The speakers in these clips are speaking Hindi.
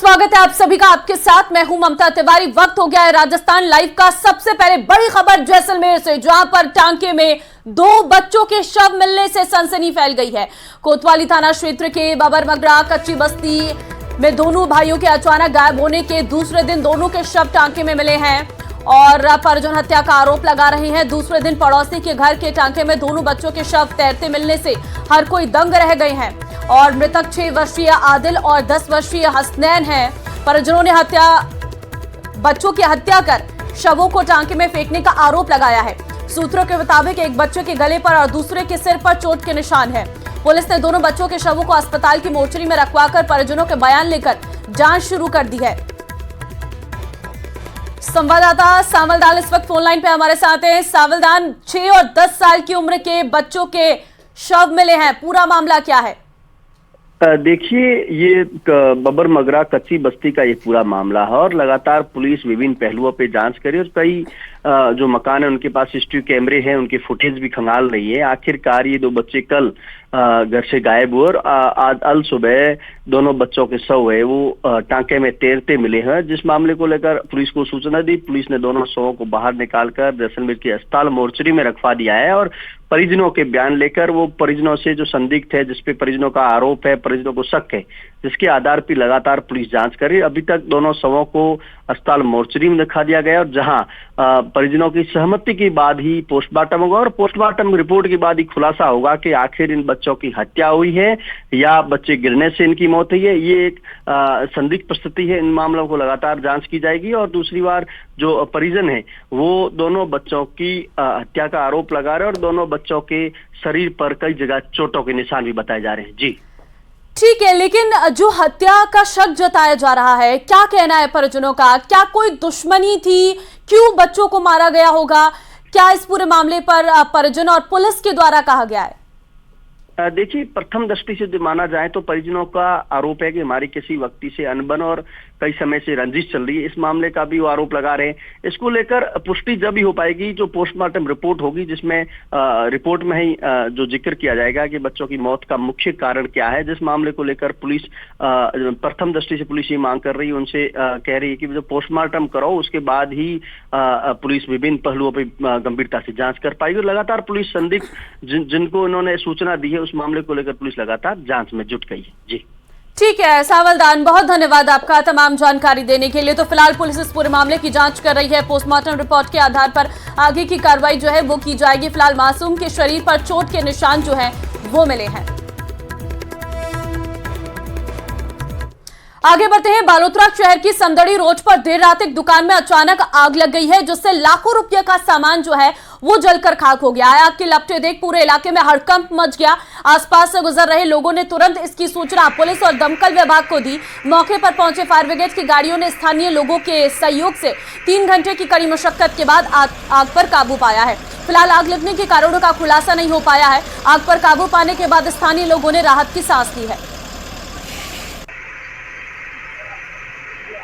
स्वागत है आप सभी का। आपके साथ मैं हूं ममता तिवारी। वक्त हो गया है राजस्थान लाइव का। सबसे पहले बड़ी खबर जैसलमेर से, जहां पर टांके में 2 बच्चों के शव मिलने से सनसनी फैल गई है। कोतवाली थाना क्षेत्र के बबरमगरा कच्ची बस्ती में दोनों भाइयों के अचानक गायब होने के दूसरे दिन दोनों के शव टांके में मिले हैं और परिजन हत्या का आरोप लगा रहे हैं। दूसरे दिन पड़ोसी के घर के टांके में दोनों बच्चों के शव तैरते मिलने से हर कोई दंग रह गए हैं और मृतक 6 वर्षीय आदिल और 10 वर्षीय हसनैन हैं। परिजनों ने बच्चों की हत्या कर शवों को टांके में फेंकने का आरोप लगाया है। सूत्रों के मुताबिक एक बच्चे के गले पर और दूसरे के सिर पर चोट के निशान है। पुलिस ने दोनों बच्चों के शवों को अस्पताल की मोर्चरी में रखवाकर परिजनों के बयान लेकर जांच शुरू कर दी है। संवाददाता सावलदान इस वक्त फोन लाइन पे हमारे साथ हैं। सावलदान, 6 और 10 साल की उम्र के बच्चों के शव मिले हैं, पूरा मामला क्या है? देखिए, ये बबरमगरा कच्ची बस्ती का ये पूरा मामला है और लगातार पुलिस विभिन्न पहलुओं पे जांच करे और कई जो मकान है उनके पास सीसीटीवी कैमरे हैं, उनकी फुटेज भी खंगाल रही है। आखिरकार ये 2 बच्चे कल घर से गायब हुए और आज अल सुबह दोनों बच्चों के शव है वो टांके में तैरते मिले हैं। जिस मामले को लेकर पुलिस को सूचना दी, पुलिस ने दोनों शवों को बाहर निकालकर जैसलमेर के अस्पताल मोर्चरी में रखवा दिया है और परिजनों के बयान लेकर वो परिजनों से जो संदिग्ध है, जिसपे परिजनों का आरोप है, परिजनों को शक है, जिसके आधार पर लगातार पुलिस जांच कर रही है। अभी तक दोनों शवों को अस्पताल मोर्चरी में रखा दिया गया और जहां परिजनों की सहमति के बाद ही पोस्टमार्टम होगा और पोस्टमार्टम रिपोर्ट के बाद ही खुलासा होगा कि आखिर इन बच्चों की हत्या हुई है या बच्चे गिरने से इनकी मौत हुई है। ये एक संदिग्ध परिस्थिति है। इन मामलों को लगातार जांच की जाएगी और दूसरी बार जो परिजन है वो दोनों बच्चों की हत्या का आरोप लगा रहे हैं और दोनों बच्चों के शरीर पर कई जगह चोटों के निशान भी बताए जा रहे हैं। जी ठीक है, लेकिन जो हत्या का शक जताया जा रहा है, क्या कहना है परिजनों का? क्या कोई दुश्मनी थी? क्यों बच्चों को मारा गया होगा? क्या इस पूरे मामले पर परिजन और पुलिस के द्वारा कहा गया है? देखिए, प्रथम दृष्टि से माना जाए तो परिजनों का आरोप है कि हमारी किसी व्यक्ति से अनबन और कई समय से रंजिश चल रही है। इस मामले का भी वो आरोप लगा रहे हैं। इसको लेकर पुष्टि जब ही हो पाएगी, जो पोस्टमार्टम रिपोर्ट होगी, जिसमें रिपोर्ट में ही जो जिक्र किया जाएगा कि बच्चों की मौत का मुख्य कारण क्या है। जिस मामले को लेकर पुलिस प्रथम दृष्टि से पुलिस ये मांग कर रही है, उनसे कह रही है कि जो पोस्टमार्टम कराओ, उसके बाद ही पुलिस विभिन्न पहलुओं पर गंभीरता से जांच कर पाएगी। और लगातार पुलिस संदिग्ध जिनको इन्होंने सूचना दी है उस मामले को लेकर पुलिस लगातार जांच में जुट गई है। जी ठीक है सावलदान, बहुत धन्यवाद आपका तमाम जानकारी देने के लिए। तो फिलहाल पुलिस इस पूरे मामले की जांच कर रही है। पोस्टमार्टम रिपोर्ट के आधार पर आगे की कार्रवाई जो है वो की जाएगी। फिलहाल मासूम के शरीर पर चोट के निशान जो है वो मिले हैं। आगे बढ़ते हैं। बालोतरा शहर की संदड़ी रोड पर देर रात एक दुकान में अचानक आग लग गई है, जिससे लाखों रुपए का सामान जो है वो जलकर खाक हो गया है। आग की लपटें देख पूरे इलाके में हड़कंप मच गया। आसपास से गुजर रहे लोगों ने तुरंत इसकी सूचना पुलिस और दमकल विभाग को दी। मौके पर पहुंचे फायर ब्रिगेड की गाड़ियों ने स्थानीय लोगों के सहयोग से 3 घंटे की कड़ी मशक्कत के बाद आग पर काबू पाया है। फिलहाल आग लगने के कारणों का खुलासा नहीं हो पाया है। आग पर काबू पाने के बाद स्थानीय लोगों ने राहत की सांस ली है।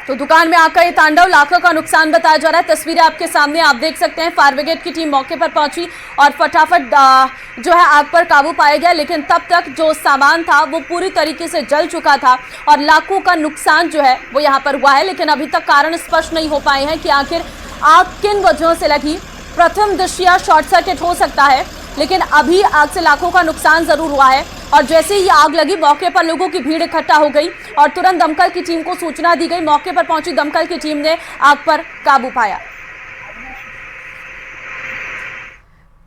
तो दुकान में आग का ये तांडव, लाखों का नुकसान बताया जा रहा है। तस्वीरें आपके सामने आप देख सकते हैं। फायर ब्रिगेड की टीम मौके पर पहुंची और फटाफट जो है आग पर काबू पाया गया, लेकिन तब तक जो सामान था वो पूरी तरीके से जल चुका था और लाखों का नुकसान जो है वो यहाँ पर हुआ है। लेकिन अभी तक कारण स्पष्ट नहीं हो पाए हैं कि आखिर आग किन वजहों से लगी। प्रथम दृष्टया शॉर्ट सर्किट हो सकता है, लेकिन अभी आग से लाखों का नुकसान जरूर हुआ है। और जैसे ही आग लगी, मौके पर लोगों की भीड़ इकट्ठा हो गई और तुरंत दमकल की टीम को सूचना दी गई। मौके पर पहुंची दमकल की टीम ने आग पर काबू पाया।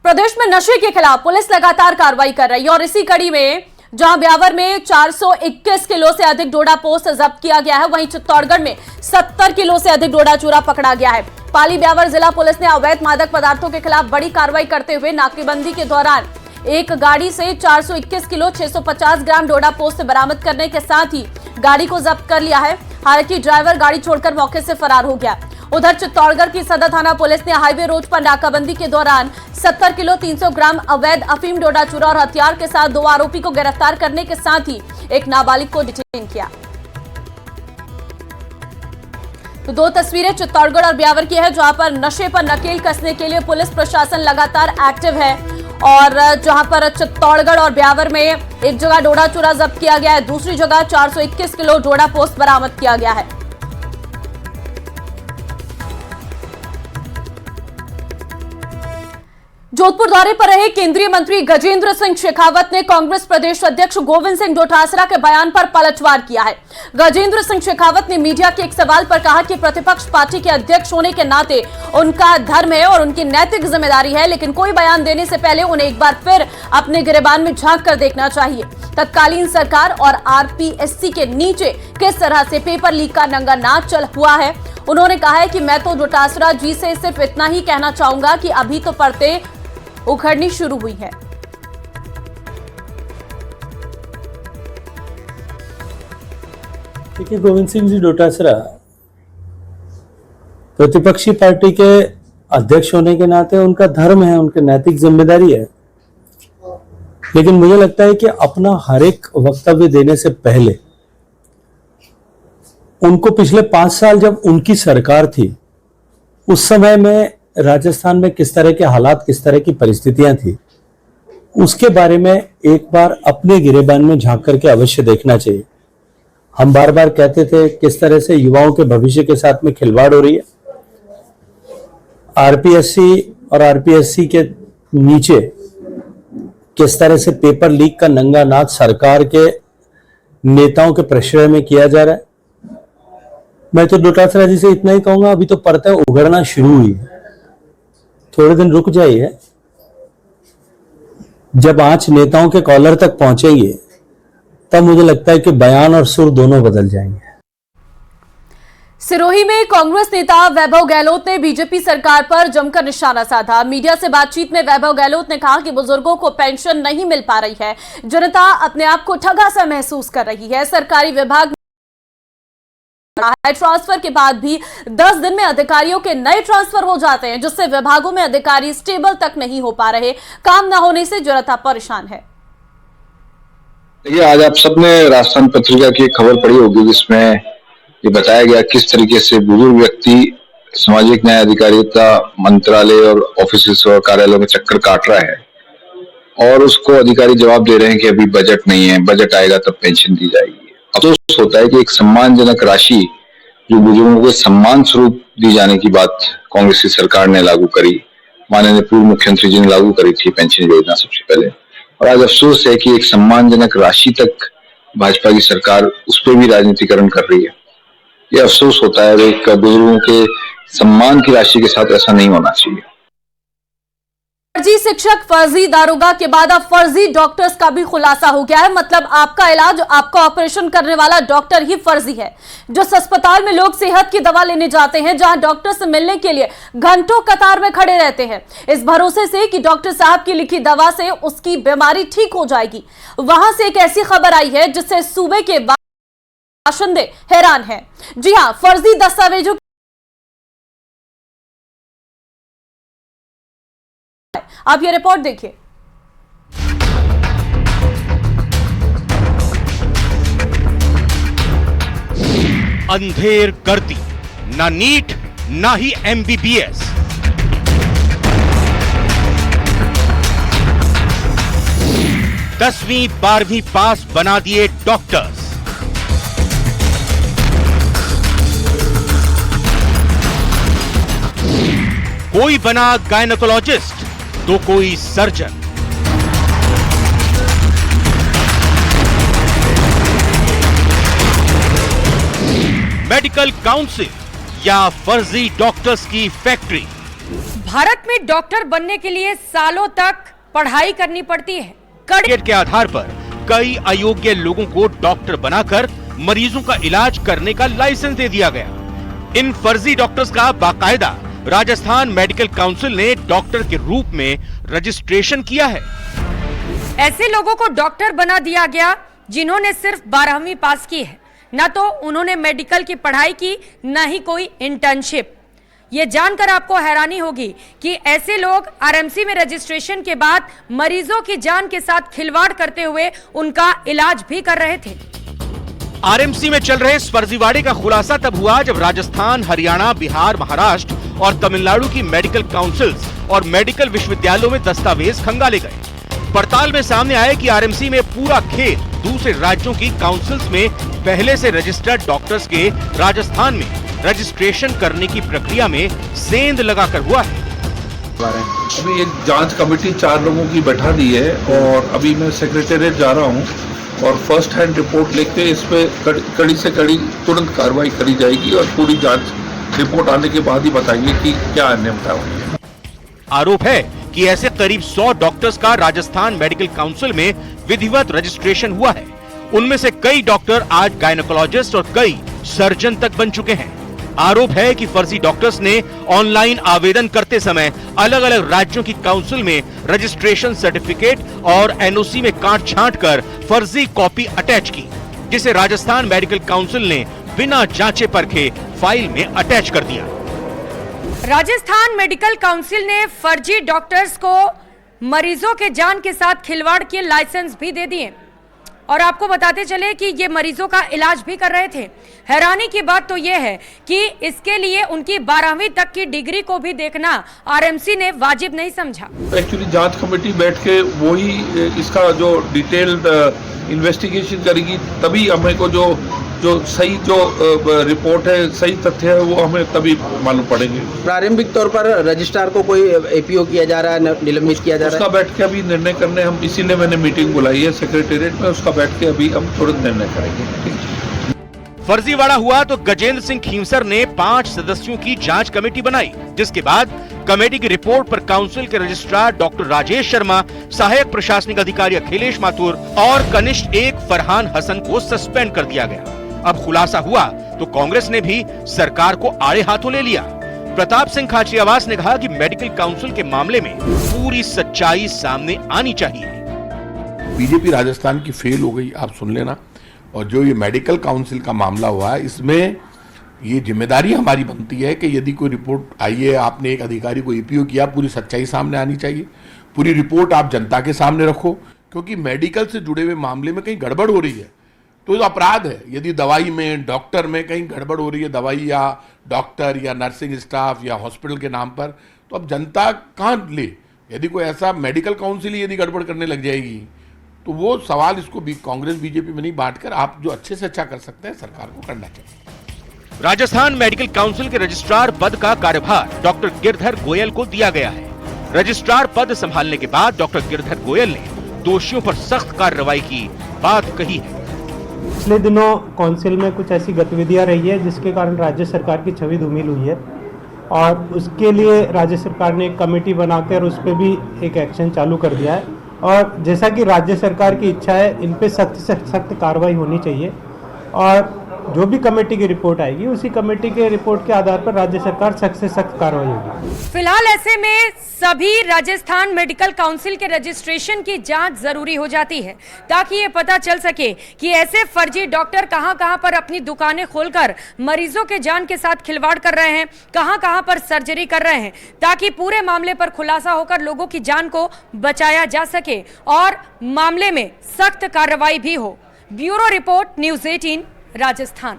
प्रदेश में नशे के खिलाफ पुलिस लगातार कार्रवाई कर रही है और इसी कड़ी में जहां ब्यावर में 421 किलो से अधिक डोडा पोस्त जब्त किया गया है, वहीं चित्तौड़गढ़ में 70 किलो से अधिक डोडा चूरा पकड़ा गया है। पाली ब्यावर जिला पुलिस ने अवैध मादक पदार्थों के खिलाफ बड़ी कार्रवाई करते हुए नाकेबंदी के दौरान एक गाड़ी से 421 किलो 650 ग्राम डोडा पोस्त बरामद करने के साथ ही गाड़ी को जब्त कर लिया है। हालांकि ड्राइवर गाड़ी छोड़कर मौके से फरार हो गया। उधर चित्तौड़गढ़ की सदर थाना पुलिस ने हाईवे रोड पर नाकाबंदी के दौरान 70 किलो 300 ग्राम अवैध अफीम डोडा चूरा और हथियार के साथ 2 आरोपी को गिरफ्तार करने के साथ ही एक नाबालिग को डिटेन किया। तो 2 तस्वीरें चित्तौड़गढ़ और ब्यावर की है, जहां पर नशे पर नकेल कसने के लिए पुलिस प्रशासन लगातार एक्टिव है और जहां पर चित्तौड़गढ़ और ब्यावर में एक जगह डोडा चूरा जब्त किया गया है, दूसरी जगह 421 किलो डोडा पोस्त बरामद किया गया है। जोधपुर दौरे पर रहे केंद्रीय मंत्री गजेंद्र सिंह शेखावत ने कांग्रेस प्रदेश अध्यक्ष गोविंद सिंह डोटासरा के बयान पर पलटवार किया है। गजेंद्र सिंह शेखावत ने मीडिया के एक सवाल पर कहा कि प्रतिपक्ष पार्टी के अध्यक्ष होने के नाते उनका धर्म है और उनकी नैतिक जिम्मेदारी है, लेकिन कोई बयान देने से पहले उन्हें एक बार फिर अपने गिरेबान में झांक कर देखना चाहिए। तत्कालीन सरकार और आरपीएससी के नीचे किस तरह से पेपर लीक का नंगा नाच चल हुआ है। उन्होंने कहा है कि मैं तो डोटासरा जी से सिर्फ इतना ही कहना चाहूंगा कि अभी तो परतें उखड़नी शुरू हुई है। देखिए, गोविंद सिंह जी डोटासरा प्रतिपक्षी पार्टी के अध्यक्ष होने के नाते उनका धर्म है, उनकी नैतिक जिम्मेदारी है, लेकिन मुझे लगता है कि अपना हर एक वक्तव्य देने से पहले उनको पिछले 5 साल जब उनकी सरकार थी उस समय में राजस्थान में किस तरह के हालात, किस तरह की परिस्थितियां थी, उसके बारे में एक बार अपने गिरेबान में झांक करके अवश्य देखना चाहिए। हम बार बार कहते थे किस तरह से युवाओं के भविष्य के साथ में खिलवाड़ हो रही है। आरपीएससी और आरपीएससी के नीचे किस तरह से पेपर लीक का नंगा नाच सरकार के नेताओं के प्रश्रय में किया जा रहा है। मैं तो डोटासरा जी से इतना ही कहूंगा, अभी तो परतें उगड़ना शुरू हुई है, थोड़े दिन रुक जाइए। जब आंच नेताओं के कॉलर तक पहुंचेंगे तब मुझे लगता है कि बयान और सुर दोनों बदल जाएंगे। सिरोही में कांग्रेस नेता वैभव गहलोत ने बीजेपी सरकार पर जमकर निशाना साधा। मीडिया से बातचीत में वैभव गहलोत ने कहा कि बुजुर्गों को पेंशन नहीं मिल पा रही है, जनता अपने आप को ठगा सा महसूस कर रही है। सरकारी विभाग ट्रांसफर के बाद भी 10 दिन में अधिकारियों के नए ट्रांसफर हो जाते हैं, जिससे विभागों में अधिकारी स्टेबल तक नहीं हो पा रहे। काम न होने से जनता परेशान है। देखिए, आज आप सबने राजस्थान पत्रिका की खबर पढ़ी होगी जिसमें ये बताया गया किस तरीके से बुजुर्ग व्यक्ति सामाजिक न्याय अधिकारिता मंत्रालय और ऑफिस और कार्यालयों में चक्कर काट रहा है और उसको अधिकारी जवाब दे रहे हैं कि अभी बजट नहीं है, बजट आएगा तब पेंशन दी जाएगी। अफसोस होता है कि एक सम्मानजनक राशि जो बुजुर्गों को सम्मान स्वरूप दी जाने की बात कांग्रेस की सरकार ने लागू करी, माननीय पूर्व मुख्यमंत्री जी ने लागू करी थी पेंशन योजना सबसे पहले, और आज अफसोस है कि एक सम्मानजनक राशि तक भाजपा की सरकार उस पर भी राजनीतिकरण कर रही है। ये अफसोस होता है। एक बुजुर्गों के सम्मान की राशि के साथ ऐसा नहीं होना चाहिए। फर्जी शिक्षक, फर्जी दारोगा के बाद अब फर्जी डॉक्टर्स का भी खुलासा हो गया है। मतलब आपका इलाज, आपका ऑपरेशन करने वाला डॉक्टर ही फर्जी है। जिस अस्पताल में लोग सेहत की दवा लेने जाते हैं, जहां डॉक्टर से मिलने के लिए घंटों कतार में खड़े रहते हैं इस भरोसे से कि डॉक्टर साहब की लिखी दवा से उसकी बीमारी ठीक हो जाएगी, वहां से एक ऐसी खबर आई है जिससे सूबे के बाशिंदे हैरान हैं। जी हां, फर्जी दस्तावेजों आप ये रिपोर्ट देखिए। अंधेर गर्दी, ना नीट ना ही एमबीबीएस। दसवीं 12वीं पास बना दिए डॉक्टर्स। कोई बना गायनेकोलॉजिस्ट तो कोई सर्जन। मेडिकल काउंसिल या फर्जी डॉक्टर्स की फैक्ट्री। भारत में डॉक्टर बनने के लिए सालों तक पढ़ाई करनी पड़ती है। सर्टिफिकेट के आधार पर कई अयोग्य लोगों को डॉक्टर बनाकर मरीजों का इलाज करने का लाइसेंस दे दिया गया। इन फर्जी डॉक्टर्स का बाकायदा राजस्थान मेडिकल काउंसिल ने डॉक्टर के रूप में रजिस्ट्रेशन किया है। ऐसे लोगों को डॉक्टर बना दिया गया जिन्होंने सिर्फ 12वीं पास की है, न तो उन्होंने मेडिकल की पढ़ाई की, न ही कोई इंटर्नशिप। ये जानकर आपको हैरानी होगी कि ऐसे लोग आरएमसी में रजिस्ट्रेशन के बाद मरीजों की जान के साथ खिलवाड़ करते हुए उनका इलाज भी कर रहे थे। आरएमसी में चल रहे इस फर्जीवाड़े का खुलासा तब हुआ जब राजस्थान, हरियाणा, बिहार, महाराष्ट्र और तमिलनाडु की मेडिकल काउंसिल्स और मेडिकल विश्वविद्यालयों में दस्तावेज खंगाले गए। पड़ताल में सामने आया कि आरएमसी में पूरा खेल दूसरे राज्यों की काउंसिल्स में पहले से रजिस्टर्ड डॉक्टर्स के राजस्थान में रजिस्ट्रेशन करने की प्रक्रिया में सेंध लगाकर हुआ है। अभी एक जांच कमेटी 4 लोगों की बैठा दी है और अभी मैं सेक्रेटेरिएट जा रहा हूं और फर्स्ट हैंड रिपोर्ट लेके इस पे कड़ी से कड़ी तुरंत कार्रवाई करी जाएगी और पूरी जांच रिपोर्ट आने के बाद ही बताएंगे कि क्या अन्याय हुआ है। आरोप है कि ऐसे करीब 100 डॉक्टर्स का राजस्थान मेडिकल काउंसिल में विधिवत रजिस्ट्रेशन हुआ है। उनमें से कई डॉक्टर आज गायनेकोलॉजिस्ट और कई सर्जन तक बन चुके हैं। आरोप है कि फर्जी डॉक्टर्स ने ऑनलाइन आवेदन करते समय अलग अलग राज्यों की काउंसिल में रजिस्ट्रेशन सर्टिफिकेट और एनओसी में काट छांट कर फर्जी कॉपी अटैच की, जिसे राजस्थान मेडिकल काउंसिल ने बिना जांचे परखे फाइल में अटैच कर दिया। राजस्थान मेडिकल काउंसिल ने फर्जी डॉक्टर्स को मरीजों के जान के साथ खिलवाड़ के लाइसेंस भी दे दिए और आपको बताते चले कि ये मरीजों का इलाज भी कर रहे थे। हैरानी की बात तो ये है कि इसके लिए उनकी 12वीं तक की डिग्री को भी देखना आरएमसी ने वाजिब नहीं समझा। एक्चुअली जांच कमेटी बैठ के वही इसका जो डिटेल्ड इन्वेस्टिगेशन करेगी, तभी हमें को जो सही रिपोर्ट है, सही तथ्य है, वो हमें तभी मालूम पड़ेंगे। प्रारंभिक तौर पर रजिस्ट्रार को कोई एपीओ किया जा रहा है, निलंबित किया जा रहा है? उसका बैठ के अभी निर्णय करने हम, इसीलिए मैंने मीटिंग बुलाई है सेक्रेटेरिएट में, उसका बैठ के अभी हम तुरंत निर्णय करेंगे। फर्जीवाड़ा हुआ तो गजेंद्र सिंह खींवसर ने 5 सदस्यों की जांच कमेटी बनाई, जिसके बाद कमेटी की रिपोर्ट पर काउंसिल के रजिस्ट्रार डॉक्टर राजेश शर्मा, सहायक प्रशासनिक अधिकारी अखिलेश माथुर और कनिष्ठ 1 फरहान हसन को सस्पेंड कर दिया गया। अब खुलासा हुआ तो कांग्रेस ने भी सरकार को आड़े हाथों ले लिया। प्रताप सिंह खाचरियावास ने कहा कि मेडिकल काउंसिल के मामले में पूरी सच्चाई सामने आनी चाहिए। बीजेपी राजस्थान की फेल हो गई, आप सुन लेना। और जो ये मेडिकल काउंसिल का मामला हुआ है, इसमें ये जिम्मेदारी हमारी बनती है कि यदि कोई रिपोर्ट आई है, आपने एक अधिकारी को ईपीओ किया, पूरी सच्चाई सामने आनी चाहिए। पूरी रिपोर्ट आप जनता के सामने रखो, क्योंकि मेडिकल से जुड़े हुए मामले में कहीं गड़बड़ हो रही है तो अपराध है। यदि दवाई में, डॉक्टर में कहीं गड़बड़ हो रही है, दवाई या डॉक्टर या नर्सिंग स्टाफ या हॉस्पिटल के नाम पर, तो अब जनता कहाँ ले? यदि कोई ऐसा मेडिकल काउंसिल यदि गड़बड़ करने लग जाएगी तो वो सवाल इसको भी कांग्रेस बीजेपी में नहीं बांटकर आप जो अच्छे से अच्छा कर सकते हैं सरकार को करना चाहिए। राजस्थान मेडिकल काउंसिल के रजिस्ट्रार पद का कार्यभार डॉक्टर गिरधर गोयल को दिया गया है। रजिस्ट्रार पद संभालने के बाद डॉक्टर गिरधर गोयल ने दोषियों पर सख्त कार्रवाई की बात कही है। पिछले दिनों काउंसिल में कुछ ऐसी गतिविधियां रही है जिसके कारण राज्य सरकार की छवि धूमिल हुई है और उसके लिए राज्य सरकार ने एक कमेटी बनाकर उस पर भी एक एक्शन चालू कर दिया है। और जैसा कि राज्य सरकार की इच्छा है, इन पे सख्त से सख्त कार्रवाई होनी चाहिए और जो भी कमेटी की रिपोर्ट आएगी उसी कमेटी के रिपोर्ट के आधार पर राज्य सरकार सख्त से सख्त कार्रवाई होगी। फिलहाल ऐसे में सभी राजस्थान मेडिकल काउंसिल के रजिस्ट्रेशन की जांच जरूरी हो जाती है ताकि ये पता चल सके कि ऐसे फर्जी डॉक्टर कहां-कहां पर अपनी दुकानें खोलकर मरीजों के जान के साथ खिलवाड़ कर रहे हैं, कहां-कहां पर सर्जरी कर रहे हैं, ताकि पूरे मामले पर खुलासा होकर लोगों की जान को बचाया जा सके और मामले में सख्त कार्रवाई भी हो। Bureau report, news 18 Rajasthan.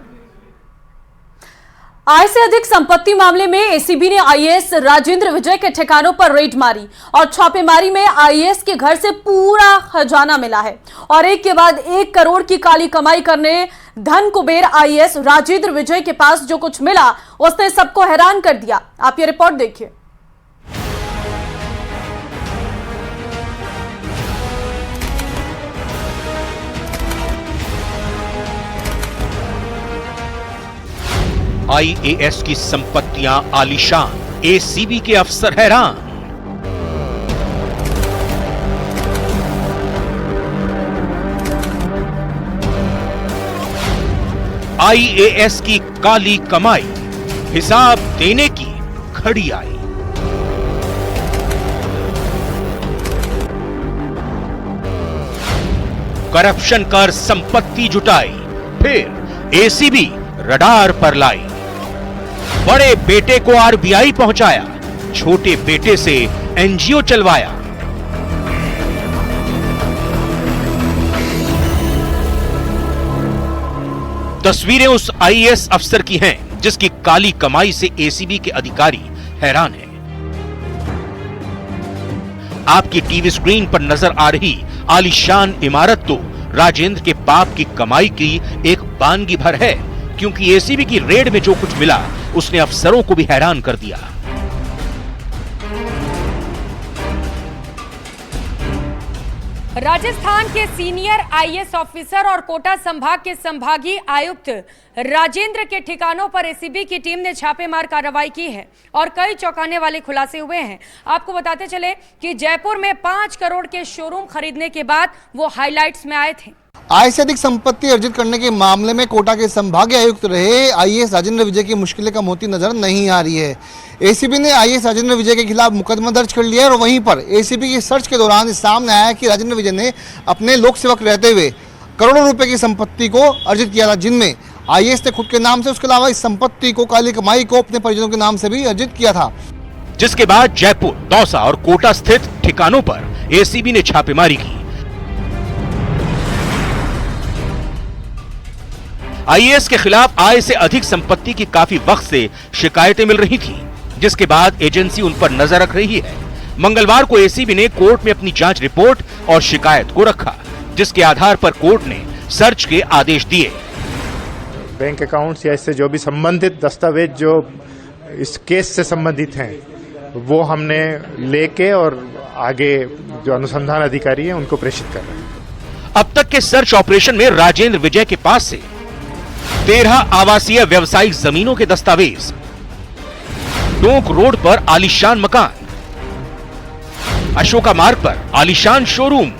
आय से अधिक संपत्ति मामले में एसीबी ने आईएएस राजेंद्र विजय के ठिकानों पर रेड मारी और छापेमारी में आईएएस के घर से पूरा खजाना मिला है और एक के बाद 1 करोड़ की काली कमाई करने धन कुबेर आईएएस राजेंद्र विजय के पास जो कुछ मिला उसने सबको हैरान कर दिया। आप ये रिपोर्ट देखिए। आईएएस की संपत्तियां आलीशान, एसीबी के अफसर हैरान। आईएएस की काली कमाई, हिसाब देने की घड़ी आई। करप्शन कर संपत्ति जुटाई, फिर एसीबी रडार पर लाई। बड़े बेटे को आरबीआई पहुंचाया, छोटे बेटे से एनजीओ चलवाया। तस्वीरें उस आईएएस अफसर की हैं जिसकी काली कमाई से एसीबी के अधिकारी हैरान हैं। आपकी टीवी स्क्रीन पर नजर आ रही आलीशान इमारत तो राजेंद्र के बाप की कमाई की एक बानगी भर है, क्योंकि एसीबी की रेड में जो कुछ मिला उसने अफसरों को भी हैरान कर दिया। राजस्थान के सीनियर आईएएस ऑफिसर और कोटा संभाग के संभागीय आयुक्त राजेंद्र के ठिकानों पर एसीबी की टीम ने छापेमार कार्रवाई की है और कई चौंकाने वाले खुलासे हुए हैं। आपको बताते चले कि जयपुर में 5 करोड़ के शोरूम खरीदने के बाद वो हाइलाइट्स में आए थे। आय से अधिक संपत्ति अर्जित करने के मामले में कोटा के संभागीय आयुक्त रहे आईएएस राजेंद्र विजय की मुश्किलें कम होती नजर नहीं आ रही है। एसीबी ने आईएएस राजेंद्र विजय के खिलाफ मुकदमा दर्ज कर लिया है और वहीं पर एसीबी की सर्च के दौरान सामने आया कि राजेंद्र विजय ने अपने लोक सेवक रहते हुए करोड़ों रुपए की संपत्ति को अर्जित किया था, जिनमें आईएएस ने खुद के नाम से, उसके अलावा इस संपत्ति को, काली कमाई को अपने परिजनों के नाम से भी अर्जित किया था। जिसके बाद जयपुर, दौसा और कोटा स्थित ठिकानों पर एसीबी ने छापेमारी की। आईएएस के खिलाफ आय से अधिक संपत्ति की काफी वक्त से शिकायतें मिल रही थी, जिसके बाद एजेंसी उन पर नजर रख रही है। मंगलवार को एसीबी ने कोर्ट में अपनी जांच रिपोर्ट और शिकायत को रखा, जिसके आधार पर कोर्ट ने सर्च के आदेश दिए। बैंक अकाउंट्स या इससे जो भी संबंधित दस्तावेज जो इस केस से संबंधित हैं, वो हमने लेके और आगे जो अनुसंधान अधिकारी हैं उनको प्रेषित कर रहे हैं। अब तक के सर्च ऑपरेशन में राजेंद्र विजय के पास से 13 आवासीय व्यवसायिक जमीनों के दस्तावेज, टोंक रोड पर आलीशान मकान, अशोका मार्ग पर आलीशान शोरूम,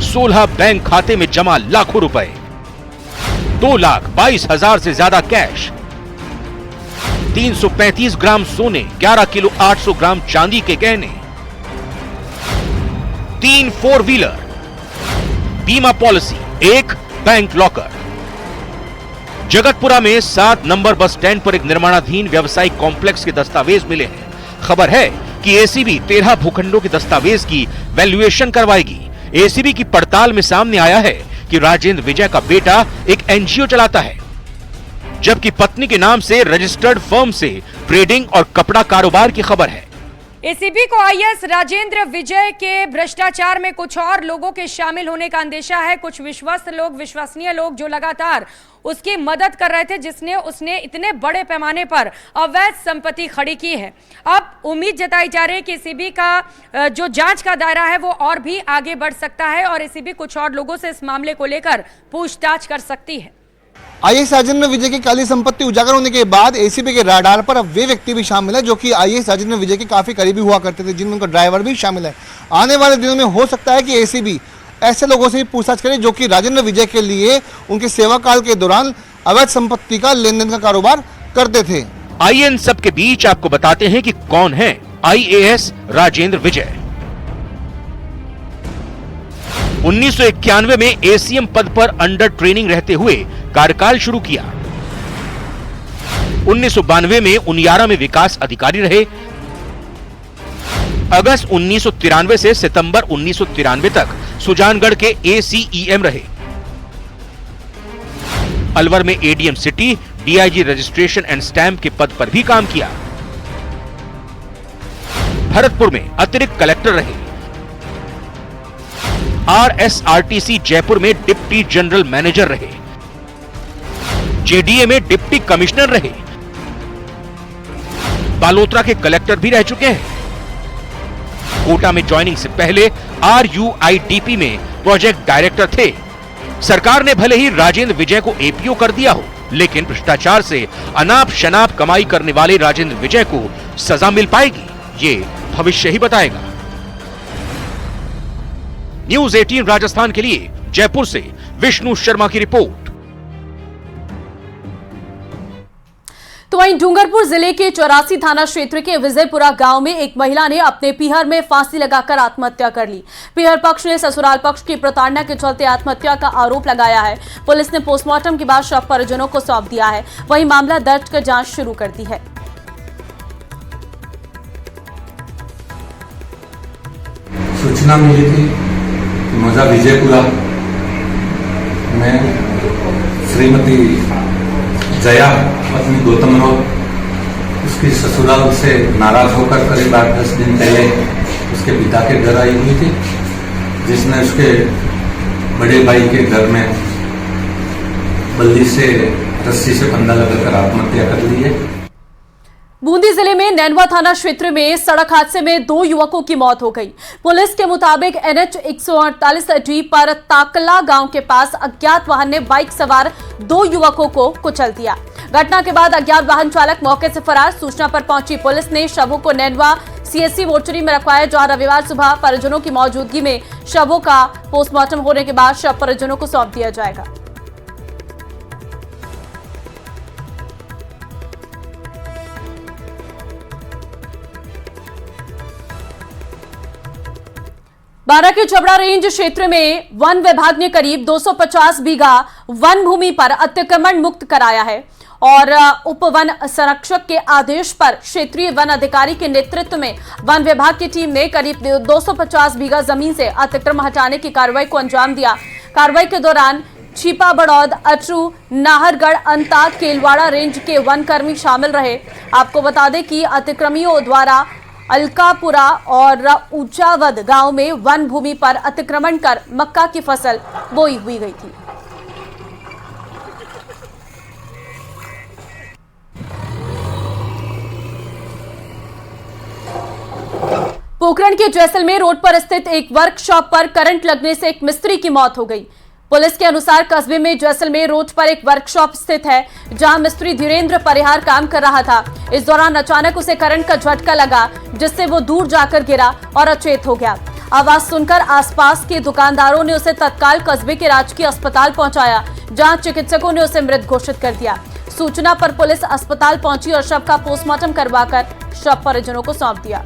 16 बैंक खाते में जमा लाखों रुपए, 2,22,000 से ज्यादा कैश, 335 ग्राम सोने, 11 किलो 800 ग्राम चांदी के गहने, 3 4 व्हीलर, बीमा पॉलिसी, 1 बैंक लॉकर। जगतपुरा में 7 नंबर बस स्टैंड पर एक निर्माणाधीन व्यवसायिक कॉम्प्लेक्स के दस्तावेज मिले हैं। खबर है कि एसीबी 13 भूखंडों के दस्तावेज की वैल्यूएशन करवाएगी। एसीबी की पड़ताल में सामने आया है कि राजेंद्र विजय का बेटा एक एनजीओ चलाता है, जबकि पत्नी के नाम से रजिस्टर्ड फर्म से ट्रेडिंग और कपड़ा कारोबार की खबर है। एसीबी को आईएएस राजेंद्र विजय के भ्रष्टाचार में कुछ और लोगों के शामिल होने का अंदेशा है। कुछ विश्वस्त लोग, विश्वसनीय लोग जो लगातार उसकी मदद कर रहे थे, उसने इतने बड़े पैमाने पर अवैध संपत्ति खड़ी की है। अब उम्मीद जताई जा रही है कि एसीबी का जो जांच का दायरा है वो और भी आगे बढ़ सकता है और एसीबी कुछ और लोगों से इस मामले को लेकर पूछताछ कर सकती है। आईएएस राजेंद्र विजय की काली संपत्ति उजागर होने के बाद एसीबी के राडार पर अब वे व्यक्ति भी शामिल है जो कि आईएएस राजेंद्र विजय के काफी करीबी हुआ करते थे, जिनमें उनका ड्राइवर भी शामिल है। आने वाले दिनों में हो सकता है कि एसीबी ऐसे लोगों से भी पूछताछ करे जो कि राजेंद्र विजय के लिए उनके सेवा काल के दौरान अवैध संपत्ति का लेन देन का कारोबार करते थे। आइए इन सब के बीच आपको बताते हैं कि कौन है आईएएस राजेंद्र विजय। 1991 में एसीएम पद पर अंडर ट्रेनिंग रहते हुए कार्यकाल शुरू किया। 1992 में उनियारा में विकास अधिकारी रहे। अगस्त 1993 से सितंबर 1993 तक सुजानगढ़ के एसीईएम रहे। अलवर में ADM city, DIG registration and stamp के पद पर भी काम किया। भरतपुर में अतिरिक्त कलेक्टर रहे। आरएसआरटीसी जयपुर में डिप्टी जनरल मैनेजर रहे। जेडीए में डिप्टी कमिश्नर रहे। बालोतरा के कलेक्टर भी रह चुके हैं। कोटा में ज्वाइनिंग से पहले आरयूआईडीपी में प्रोजेक्ट डायरेक्टर थे। सरकार ने भले ही राजेंद्र विजय को एपीओ कर दिया हो, लेकिन भ्रष्टाचार से अनाप शनाप कमाई करने वाले राजेंद्र विजय को सजा मिल पाएगी, ये भविष्य ही बताएगा। न्यूज 18 राजस्थान के लिए जयपुर से विष्णु शर्मा की रिपोर्ट। तो वहीं डूंगरपुर जिले के 84 थाना क्षेत्र के विजयपुरा गांव में एक महिला ने अपने पीहर में फांसी लगाकर आत्महत्या कर ली। पीहर पक्ष ने ससुराल पक्ष की प्रताड़ना के चलते आत्महत्या का आरोप लगाया है। पुलिस ने पोस्टमार्टम के बाद शव परिजनों को सौंप दिया है। वहीं मामला दर्ज कर जांच शुरू कर दी है। सूचना मिली थी मौजा विजयपुरा में श्रीमती जया पत्नी गौतम राव उसकी ससुराल से नाराज होकर करीब 8-10 दिन पहले उसके पिता के घर आई हुई थी, जिसने उसके बड़े भाई के घर में बल्ली से रस्सी से फंदा लगाकर आत्महत्या कर ली है। बूंदी जिले में नैनवा थाना क्षेत्र में सड़क हादसे में 2 युवकों की मौत हो गई। पुलिस के मुताबिक NH 148D पर ताकला गांव के पास अज्ञात वाहन ने बाइक सवार 2 युवकों को कुचल दिया। घटना के बाद अज्ञात वाहन चालक मौके से फरार। सूचना पर पहुंची पुलिस ने शवों को नैनवा CSC मोर्चरी में रखवाया, जहां रविवार सुबह परिजनों की मौजूदगी में शवों का पोस्टमार्टम होने के बाद शव परिजनों को सौंप दिया जाएगा। बारां के जबड़ा रेंज क्षेत्र में वन विभाग ने करीब 250 बीघा वन भूमि पर अतिक्रमण मुक्त कराया है और उप वन संरक्षक के आदेश पर क्षेत्रीय वन अधिकारी के नेतृत्व में वन विभाग की टीम ने करीब 250 बीघा जमीन से अतिक्रमण हटाने की कार्रवाई को अंजाम दिया। कार्रवाई के दौरान छिपा बड़ौद, अटरू, नाहरगढ़, अंता, केलवाड़ा रेंज के वन कर्मी शामिल रहे। आपको बता दें कि अतिक्रमियों द्वारा अलकापुरा और ऊंचावद गांव में वन भूमि पर अतिक्रमण कर मक्का की फसल बोई हुई गई थी। पोखरण के जैसलमेर रोड पर स्थित एक वर्कशॉप पर करंट लगने से एक मिस्त्री की मौत हो गई। पुलिस के अनुसार कस्बे में जैसलमेर रोड पर एक वर्कशॉप स्थित है, जहां मिस्त्री धीरेन्द्र परिहार काम कर रहा था। इस दौरान अचानक उसे करंट का झटका लगा, जिससे वो दूर जाकर गिरा और अचेत हो गया। आवाज सुनकर आसपास के दुकानदारों ने उसे तत्काल कस्बे के राजकीय अस्पताल पहुंचाया, जहां चिकित्सकों ने उसे मृत घोषित कर दिया। सूचना पर पुलिस अस्पताल पहुंची और शव का पोस्टमार्टम करवाकर शव परिजनों को सौंप दिया।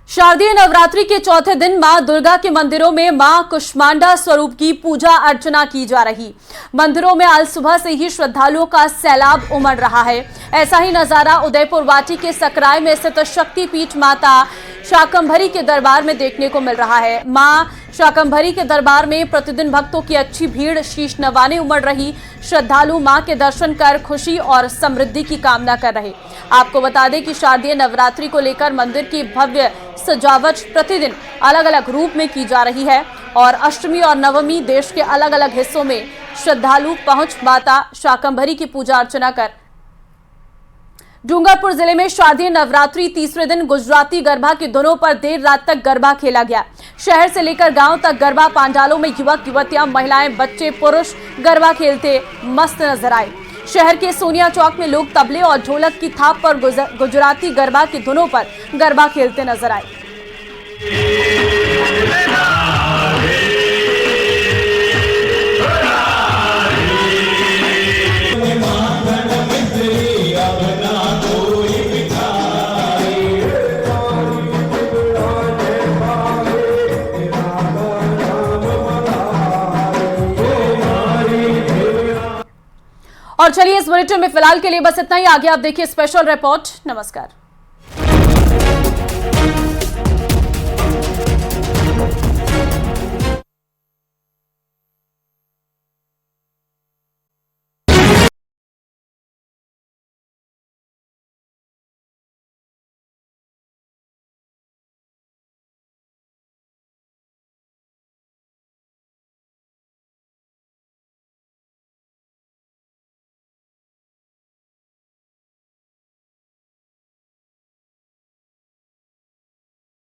शारदीय नवरात्रि के चौथे दिन मां दुर्गा के मंदिरों में मां कुष्मांडा स्वरूप की पूजा अर्चना की जा रही। मंदिरों में आज सुबह से ही श्रद्धालुओं का सैलाब उमड़ रहा है। ऐसा ही नजारा उदयपुर वाटी के सकराय में स्थित शक्तिपीठ माता शाकंभरी के दरबार में देखने को मिल रहा है। मां शाकंभरी के दरबार में प्रतिदिन भक्तों की अच्छी भीड़ शीश नवाने उमड़ रही। श्रद्धालु मां के दर्शन कर खुशी और समृद्धि की कामना कर रहे। आपको बता दें कि शारदीय नवरात्रि को लेकर मंदिर की भव्य सजावट प्रतिदिन अलग अलग रूप में की जा रही है और अष्टमी और नवमी देश के अलग अलग हिस्सों में श्रद्धालु पहुंच माता शाकंभरी की पूजा अर्चना कर। डूंगरपुर जिले में शारदीय नवरात्रि तीसरे दिन गुजराती गरबा की धुनों पर देर रात तक गरबा खेला गया। शहर से लेकर गांव तक गरबा पंडालों में युवक युवतियां, महिलाएं, बच्चे, पुरुष गरबा खेलते मस्त नजर आए। शहर के सोनिया चौक में लोग तबले और ढोलक की थाप पर गुजराती गरबा की धुनों पर गरबा खेलते नजर आए। और चलिए इस बुलेटिन में फिलहाल के लिए बस इतना ही। आगे आप देखिए स्पेशल रिपोर्ट। नमस्कार।